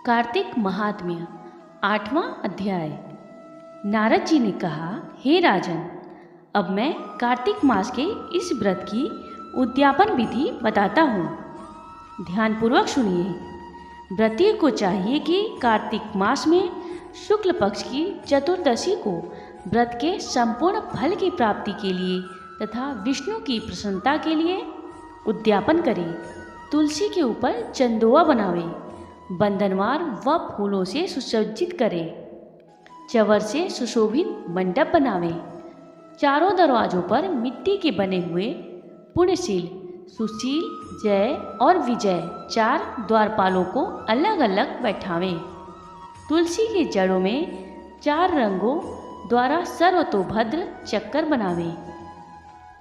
कार्तिक महात्म्य 8वां अध्याय। नारद जी ने कहा, हे राजन, अब मैं कार्तिक मास के इस व्रत की उद्यापन विधि बताता हूँ। ध्यानपूर्वक सुनिए। व्रती को चाहिए कि कार्तिक मास में शुक्ल पक्ष की चतुर्दशी को व्रत के संपूर्ण फल की प्राप्ति के लिए तथा विष्णु की प्रसन्नता के लिए उद्यापन करे। तुलसी के ऊपर चंदोआ बनावे, बंधनवार व फूलों से सुसज्जित करे, चवर से सुशोभित मंडप बनावे, चारों दरवाजों पर मिट्टी के बने हुए पुण्यशील, सुशील, जय और विजय 4 द्वारपालों को अलग अलग बैठावें। तुलसी के जड़ों में 4 रंगों द्वारा सर्वतोभद्र चक्कर बनावें।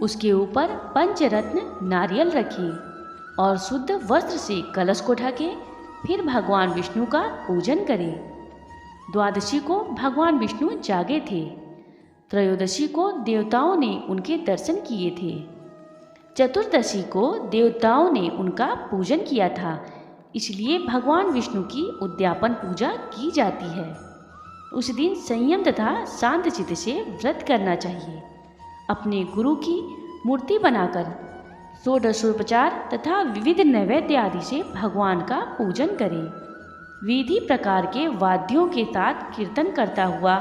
उसके ऊपर पंचरत्न नारियल रखिए और शुद्ध वस्त्र से कलश को ढके। फिर भगवान विष्णु का पूजन करें। द्वादशी को भगवान विष्णु जागे थे। त्रयोदशी को देवताओं ने उनके दर्शन किए थे। चतुर्दशी को देवताओं ने उनका पूजन किया था, इसलिए भगवान विष्णु की उद्यापन पूजा की जाती है। उस दिन संयम तथा शांत चित्त से व्रत करना चाहिए। अपने गुरु की मूर्ति बनाकर षोडशोपचार तथा विविध नैवेद्य आदि से भगवान का पूजन करें। विधि प्रकार के वाद्यों के साथ कीर्तन करता हुआ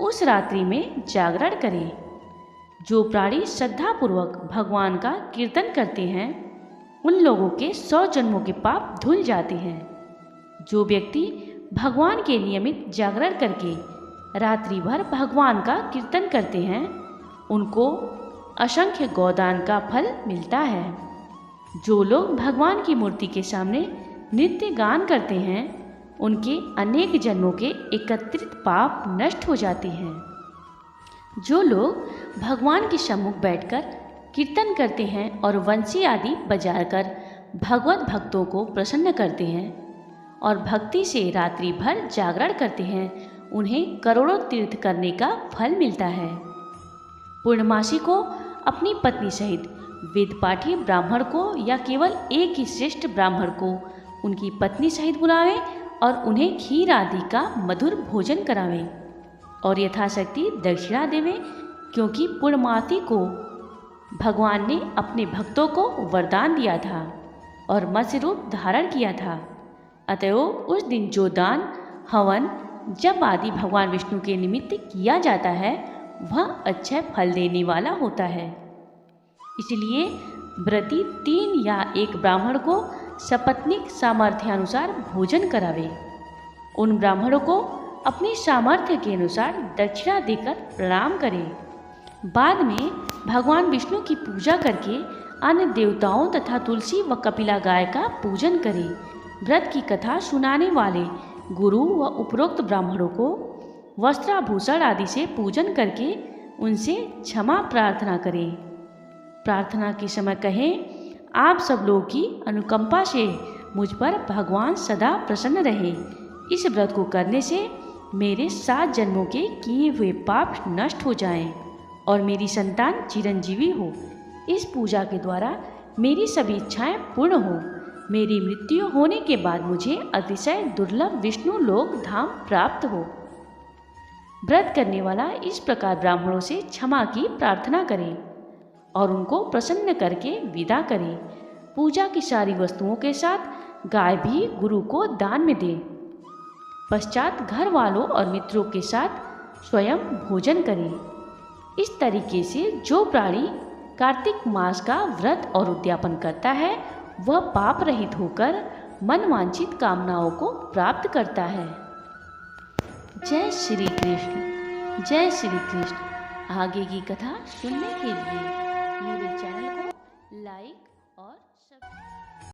उस रात्रि में जागरण करें। जो प्राणी श्रद्धापूर्वक भगवान का कीर्तन करते हैं, उन लोगों के 100 जन्मों के पाप धुल जाते हैं। जो व्यक्ति भगवान के नियमित जागरण करके रात्रि भर भगवान का कीर्तन करते हैं, उनको असंख्य गोदान का फल मिलता है। जो लोग भगवान की मूर्ति के सामने नित्य गान करते हैं, उनके अनेक जन्मों के एकत्रित पाप नष्ट हो जाते हैं। जो लोग भगवान के सम्मुख बैठकर कीर्तन करते हैं और वंशी आदि बजाकर भगवत भक्तों को प्रसन्न करते हैं और भक्ति से रात्रि भर जागरण करते हैं, उन्हें करोड़ों तीर्थ करने का फल मिलता है। पूर्णमासी को अपनी पत्नी सहित वेद पाठी ब्राह्मण को या केवल एक ही श्रेष्ठ ब्राह्मण को उनकी पत्नी सहित बुलावें और उन्हें खीर आदि का मधुर भोजन करावें और यथाशक्ति दक्षिणा देवें, क्योंकि पूर्णमासी को भगवान ने अपने भक्तों को वरदान दिया था और मत्स्य रूप धारण किया था। अतएव उस दिन जो दान, हवन, जप आदि भगवान विष्णु के निमित्त किया जाता है, वह अच्छे फल देने वाला होता है। इसलिए व्रती 3 या 1 ब्राह्मण को सपत्नीक सामर्थ्यानुसार भोजन करावे। उन ब्राह्मणों को अपने सामर्थ्य के अनुसार दक्षिणा देकर प्रणाम करें। बाद में भगवान विष्णु की पूजा करके अन्य देवताओं तथा तुलसी व कपिला गाय का पूजन करें। व्रत की कथा सुनाने वाले गुरु व उपरोक्त ब्राह्मणों को वस्त्राभूषण आदि से पूजन करके उनसे क्षमा प्रार्थना करें। प्रार्थना के समय कहें, आप सब लोगों की अनुकंपा से मुझ पर भगवान सदा प्रसन्न रहे। इस व्रत को करने से मेरे 7 जन्मों के किए हुए पाप नष्ट हो जाएं और मेरी संतान चिरंजीवी हो। इस पूजा के द्वारा मेरी सभी इच्छाएं पूर्ण हो। मेरी मृत्यु होने के बाद मुझे अतिशय दुर्लभ विष्णु लोक धाम प्राप्त हो। व्रत करने वाला इस प्रकार ब्राह्मणों से क्षमा की प्रार्थना करे और उनको प्रसन्न करके विदा करे। पूजा की सारी वस्तुओं के साथ गाय भी गुरु को दान में दे। पश्चात घर वालों और मित्रों के साथ स्वयं भोजन करें। इस तरीके से जो प्राणी कार्तिक मास का व्रत और उद्यापन करता है, वह पाप रहित होकर मनवांछित कामनाओं को प्राप्त करता है। जय श्री कृष्ण। जय श्री कृष्ण। आगे की कथा सुनने के लिए मेरे चैनल को